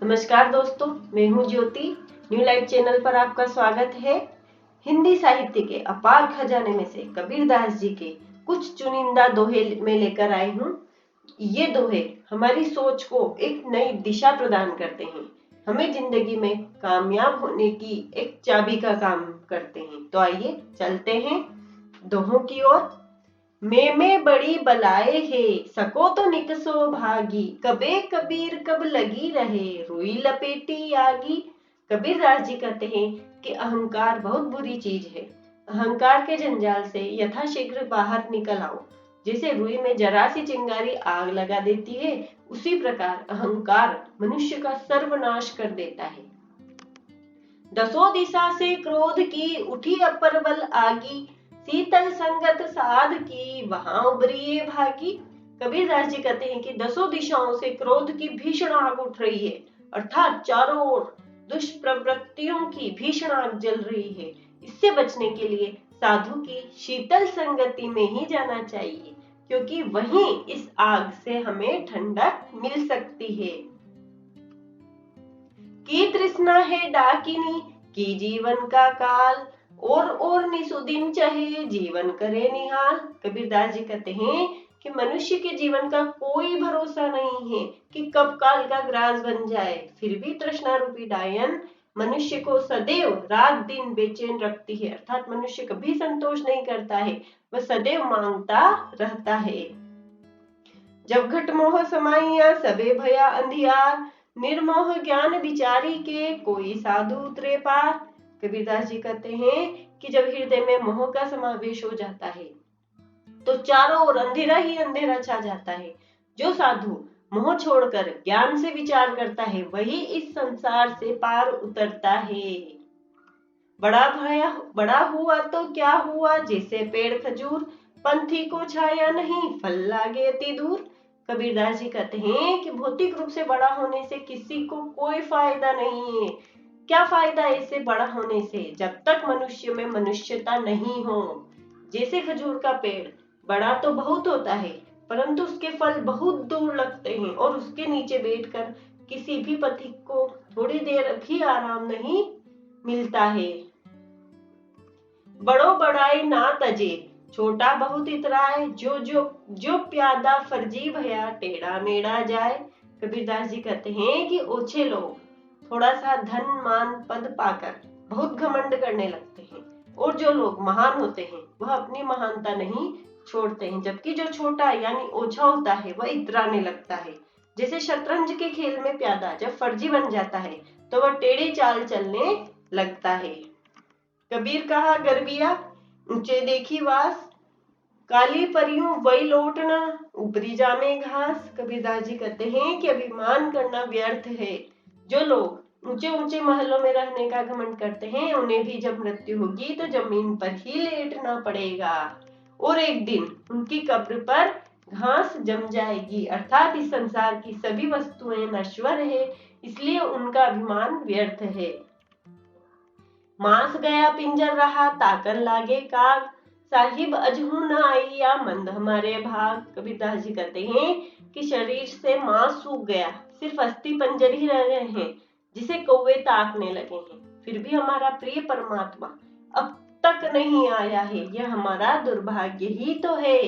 नमस्कार दोस्तों, मैं हूं ज्योति। न्यू लाइट चैनल पर आपका स्वागत है। हिंदी साहित्य के अपार खजाने में से कबीरदास जी के कुछ चुनिंदा दोहे में लेकर आई हूं। ये दोहे हमारी सोच को एक नई दिशा प्रदान करते हैं, हमें जिंदगी में कामयाब होने की एक चाबी का काम करते हैं। तो आइए चलते हैं दोहों की ओर। में बड़ी बलाए है, सको तो निकसो भागी, कबे कबीर कब लगी रहे, रुई लपेटी आगी। कबीरदास जी कहते हैं कि अहंकार बहुत बुरी चीज है। अहंकार के जंजाल से यथाशीघ्र बाहर निकल आओ। जैसे रुई में जरा सी चिंगारी आग लगा देती है, उसी प्रकार अहंकार मनुष्य का सर्वनाश कर देता है। दसों दिशा से क्रोध की उठी अपर बल आगी, शीतल संगत साध की वहां उभरिए भागी। कबीरदास जी कहते हैं कि दसों दिशाओं से क्रोध की भीषण आग उठ रही है, अर्थात चारों ओर दुष्प्रवृत्तियों की भीषण आग जल रही है। इससे बचने के लिए साधु की शीतल संगति में ही जाना चाहिए, क्योंकि वहीं इस आग से हमें ठंडक मिल सकती है। की तृष्णा है डाकिनी, की जीवन का काल, और निसुदिन चाहे जीवन करे निहाल। कबीरदास जी कहते हैं कि मनुष्य के जीवन का कोई भरोसा नहीं है कि कब काल का ग्रास बन जाए। फिर भी तृष्णा रूपी डायन मनुष्य को सदैव रात दिन बेचैन रखती है, अर्थात मनुष्य कभी संतोष नहीं करता है, वह सदैव मांगता रहता है। जब घट मोह समाइया सबे भया अंधियार, निर्मोह ज्ञान विचारी के कोई साधु उतरे पार। कबीरदास जी कहते हैं कि जब हृदय में मोह का समावेश हो जाता है तो चारों ओर अंधेरा ही अंधेरा छा जाता है। जो साधु मोह छोड़कर ज्ञान से विचार करता है वही इस संसार से पार उतरता है। बड़ा हुआ तो क्या हुआ, जैसे पेड़ खजूर, पंथी को छाया नहीं फल लागे अति दूर। कबीरदास जी कहते हैं कि भौतिक रूप से बड़ा होने से किसी को कोई फायदा नहीं है। क्या फायदा इससे बड़ा होने से, जब तक मनुष्य में मनुष्यता नहीं हो। जैसे खजूर का पेड़ बड़ा तो बहुत होता है, परंतु उसके फल बहुत दूर लगते हैं, और उसके नीचे बैठकर किसी भी पथिक को थोड़ी देर भी आराम नहीं मिलता है। बड़ो बड़ाई ना तजे, छोटा बहुत इतराए, जो प्यादा फर्जी भया टेढ़ा मेढ़ा जाए। कबीरदास जी कहते हैं कि ओछे लोग थोड़ा सा धन मान पद पाकर बहुत घमंड करने लगते हैं, और जो लोग महान होते हैं वह अपनी महानता नहीं छोड़ते हैं, जबकि जो छोटा यानी ओछा होता है वह इतराने लगता है। जैसे शतरंज के खेल में प्यादा जब फर्जी बन जाता है तो वह टेढ़ी चाल चलने लगता है। कबीर कहा गर्विया, ऊंचे देखी वास, काली परियों वही लौटना, ऊपरी जामे घास। कबीरदास जी कहते हैं कि अभिमान करना व्यर्थ है। जो लोग ऊंचे ऊंचे महलों में रहने का घमंड करते हैं उन्हें भी जब मृत्यु होगी तो जमीन पर ही लेटना पड़ेगा, और एक दिन उनकी कब्र पर घास जम जाएगी। अर्थात इस संसार की सभी वस्तुएं नश्वर है, इसलिए उनका अभिमान व्यर्थ है। मांस गया पिंजर रहा, ताकन लागे काग, साहिब अजहू न आई या मंद हमारे भाग। कबीरदास जी कहते हैं कि शरीर से मांस सूख गया, सिर्फ अस्थि पंजर ही रह गए हैं, जिसे कौवे ताकने लगे हैं, फिर भी हमारा प्रिय परमात्मा अब तक नहीं आया है। यह हमारा दुर्भाग्य ही तो है।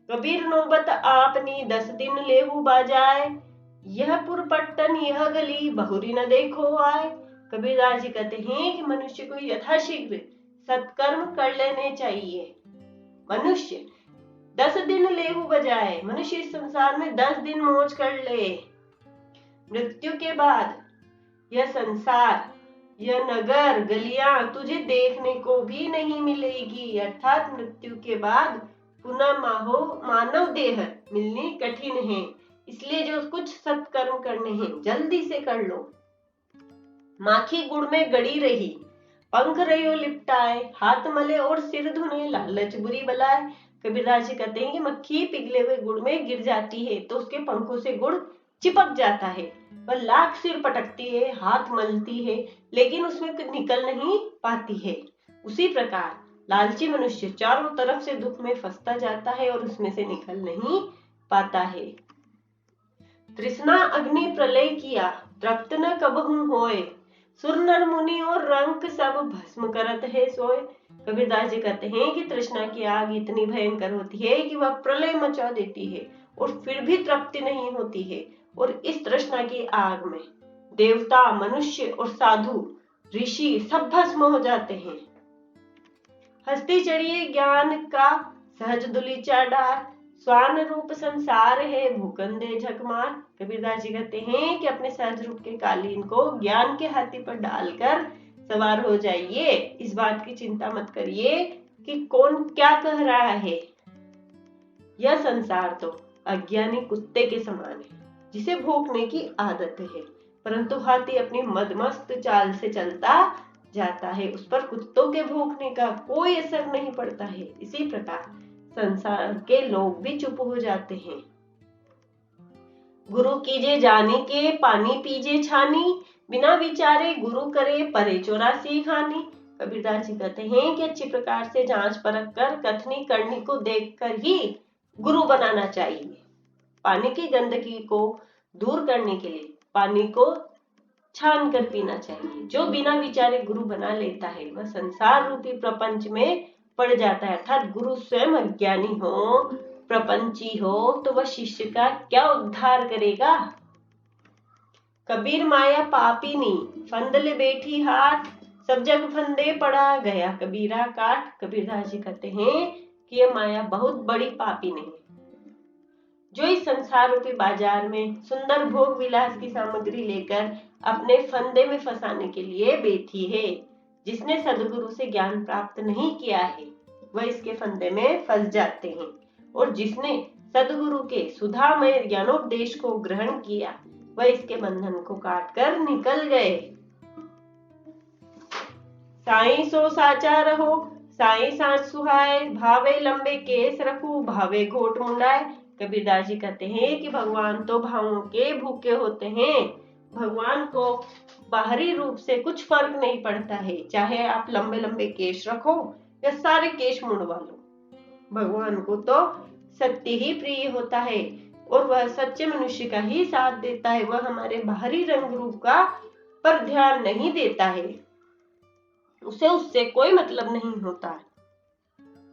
कबीर नौबत आपनी 10 दिन लेहू बाजाए, यह पुरपट्टन यह गली बहुरी न देखो आए। कबीरदास जी कहते हैं कि मनुष्य को यथाशीघ्र सत्कर्म कर लेने चाहिए। मनुष्य 10 दिन लेहू बजाए, मनुष्य इस संसार में 10 दिन मौज कर ले। मृत्यु के बाद यह संसार, यह नगर गलियां तुझे देखने को भी नहीं मिलेगी। अर्थात मृत्यु के बाद पुनः मानव देह मिलनी कठिन है, इसलिए जो कुछ सत्कर्म करने हैं जल्दी से कर लो। माखी गुड़ में गड़ी रही, पंख रयो लिपटाए, हाथ मले और सिर धुने लालच बुरी बलाए। कबीरदास जी कहते हैं कि मक्खी पिघले हुए गुड़ में गिर जाती है तो उसके पंखों से गुड़ चिपक जाता है, वह लाख सिर पटकती है, हाथ मलती है, लेकिन उसमें निकल नहीं पाती है। उसी प्रकार लालची मनुष्य चारों तरफ से दुख में फंसता जाता है और उसमें से निकल नहीं पाता है। तृष्णा अग्नि प्रलय किया, तृप्त न कबहू होए। सुर नर मुनि और रंक सब भस्म करत है सोए। कबीरदास जी कहते हैं कि तृष्णा की आग इतनी भयंकर होती है कि वह प्रलय मचा देती है और फिर भी तृप्ति नहीं होती है। और इस तृष्णा की आग में देवता, मनुष्य और साधु, ऋषि सब भस्म हो जाते हैं। हस्ती चढ़िए ज्ञान का सहज दुलीचा डार, स्वान रूप संसार है भूकंदे झकमार। कबीरदास जी कहते हैं कि अपने सहज रूप के कालीन को ज्ञान के हाथी पर डालकर सवार हो जाइए। इस बात की चिंता मत करिए कि कौन क्या कह रहा है। यह संसार तो अज्ञानी कुत्ते के समान है जिसे भौंकने की आदत है, परंतु हाथी अपनी मदमस्त चाल से चलता जाता है, उस पर कुत्तों के भौंकने का कोई असर नहीं पड़ता है। इसी प्रकार संसार के लोग भी चुप हो जाते हैं। गुरु कीजे जाने के पानी पीजे छानी, बिना विचारे गुरु करे परे 84 खानी। कबीरदास जी कहते हैं कि अच्छी प्रकार से जांच परख कर कथनी करनी को देखकर ही गुरु बनाना चाहिए। पानी की गंदगी को दूर करने के लिए पानी को छान कर पीना चाहिए। जो बिना विचारे गुरु बना लेता है वह संसार रूपी प्रपंच में पड़ जाता है, अर्थात गुरु स्वयं अज्ञानी हो, प्रपंची हो तो वह शिष्य का क्या उद्धार करेगा। कबीर माया पापिनी फंदले बैठी हाथ, सब जग फंदे पड़ा गया कबीरा काट। कबीरदास जी कहते हैं कि यह माया बहुत बड़ी पापी नहीं जो इस संसार रूपी बाजार में सुंदर भोग विलास की सामग्री लेकर अपने फंदे में फंसाने के लिए बैठी है। जिसने सदगुरु से ज्ञान प्राप्त नहीं किया है वह इसके फंदे में फंस जाते हैं, और जिसने सदगुरु के सुधामय ज्ञानोपदेश को ग्रहण किया वह इसके बंधन को काट कर निकल गए। साई सो साचा रहो, साई साच सुहाए, भावे लंबे केस रखू, भावे घोट मुंडाए। कबीरदास जी कहते हैं कि भगवान तो भावों के भूखे होते हैं। भगवान को बाहरी रूप से कुछ फर्क नहीं पड़ता है, चाहे आप लंबे लंबे केश रखो या सारे केश मुंडवा लो। भगवान को तो सत्य ही प्रिय होता है और वह सच्चे मनुष्य का ही साथ देता है। वह हमारे बाहरी रंग रूप का पर ध्यान नहीं देता है, उसे उससे कोई मतलब नहीं होता।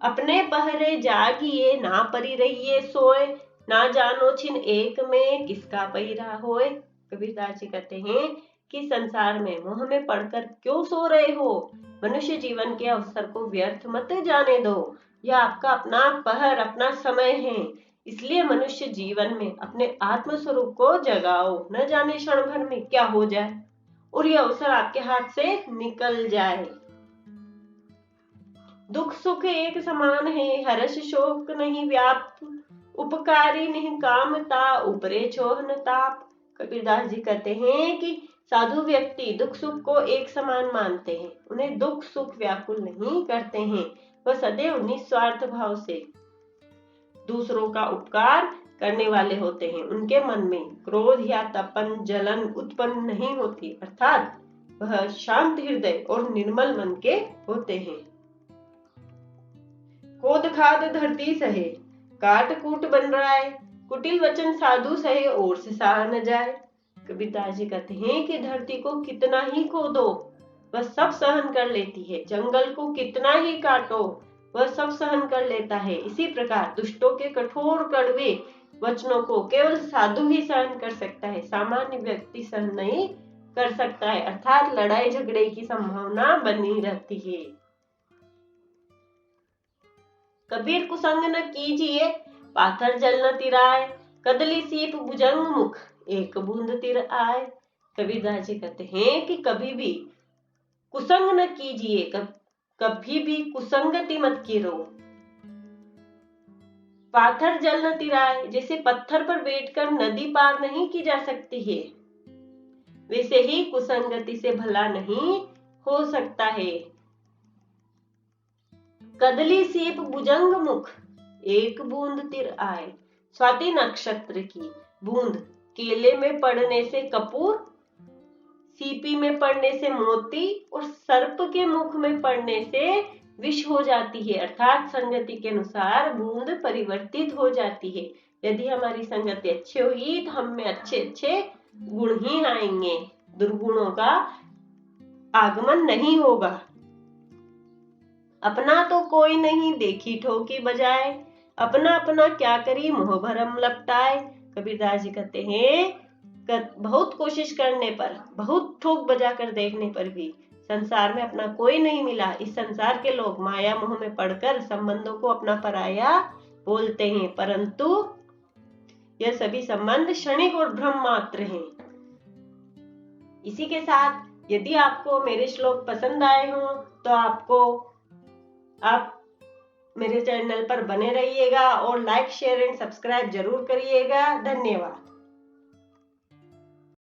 अपने पहरे जागिए ना परी रहिए सोए, ना जानो छिन एक में किसका पैरा होए। कबीरदास जी कहते हैं कि संसार में मोह में पड़कर क्यों सो रहे हो। मनुष्य जीवन के अवसर को व्यर्थ मत जाने दो। यह आपका अपना पहर, अपना समय है, इसलिए मनुष्य जीवन में अपने आत्म स्वरूप को जगाओ। न जाने क्षण भर में क्या हो जाए और यह अवसर आपके हाथ से निकल जाए। दुख सुख एक समान है, हर्ष शोक नहीं व्याप, उपकारी नहीं कामता, उपरे छोह न ताप। कबीरदास जी कहते हैं कि साधु व्यक्ति दुख सुख को एक समान मानते हैं, उन्हें दुख सुख व्याकुल नहीं करते हैं। वह सदैव निस्वार्थ भाव से दूसरों का उपकार करने वाले होते हैं। उनके मन में क्रोध या तपन जलन उत्पन्न नहीं होती, अर्थात वह शांत हृदय और निर्मल मन के होते हैं। खोद खाद धरती सहे, काट कूट बन रहा है, कुटिल वचन साधु सहे और से सहा न जाए। कबीरदास जी कहते हैं कि धरती को कितना ही खोदो वह सब सहन कर लेती है, जंगल को कितना ही काटो वह सब सहन कर लेता है। इसी प्रकार दुष्टों के कठोर कड़वे वचनों को केवल साधु ही सहन कर सकता है, सामान्य व्यक्ति सहन नहीं कर सकता है, अर्थात लड़ाई झगड़े की संभावना बनी रहती है। कबीर कुसंग न कीजिए, पाथर जल न तिराए, कदली सीप भुजंग मुख, एक बूंद तिर आए। कबीरदास जी कहते हैं कि कभी भी कुसंग न कीजिए, कभी भी कुसंगति मत करो। पाथर जल न तिराए, जैसे पत्थर पर बैठकर नदी पार नहीं की जा सकती है, वैसे ही कुसंगति से भला नहीं हो सकता है। कदली सीप भुजंग मुख, एक बूंद तिर आए। स्वाति नक्षत्र की बूंद केले में पड़ने से कपूर, सीपी में पड़ने से मोती और सर्प के मुख में पड़ने से विष हो जाती है, अर्थात संगति के अनुसार बूंद परिवर्तित हो जाती है। यदि हमारी संगति अच्छी होगी तो हम में अच्छे अच्छे गुण ही आएंगे, दुर्गुणों का आगमन नहीं होगा। अपना तो कोई नहीं देखी ठोकी बजाए, अपना अपना क्या करी मोह भरम लपटाए। कबीरदास जी कहते हैं बहुत कोशिश करने पर, बहुत ठोक बजा कर देखने पर भी संसार में अपना कोई नहीं मिला। इस संसार के लोग माया मोह में पड़कर संबंधों को अपना पराया बोलते हैं, परंतु यह सभी संबंध क्षणिक और भ्रम मात्र हैं। इसी के साथ यदि आपको मेरे श्लोक पसंद आए हो तो आप मेरे चैनल पर बने रहिएगा और लाइक शेयर एंड सब्सक्राइब जरूर करिएगा। धन्यवाद।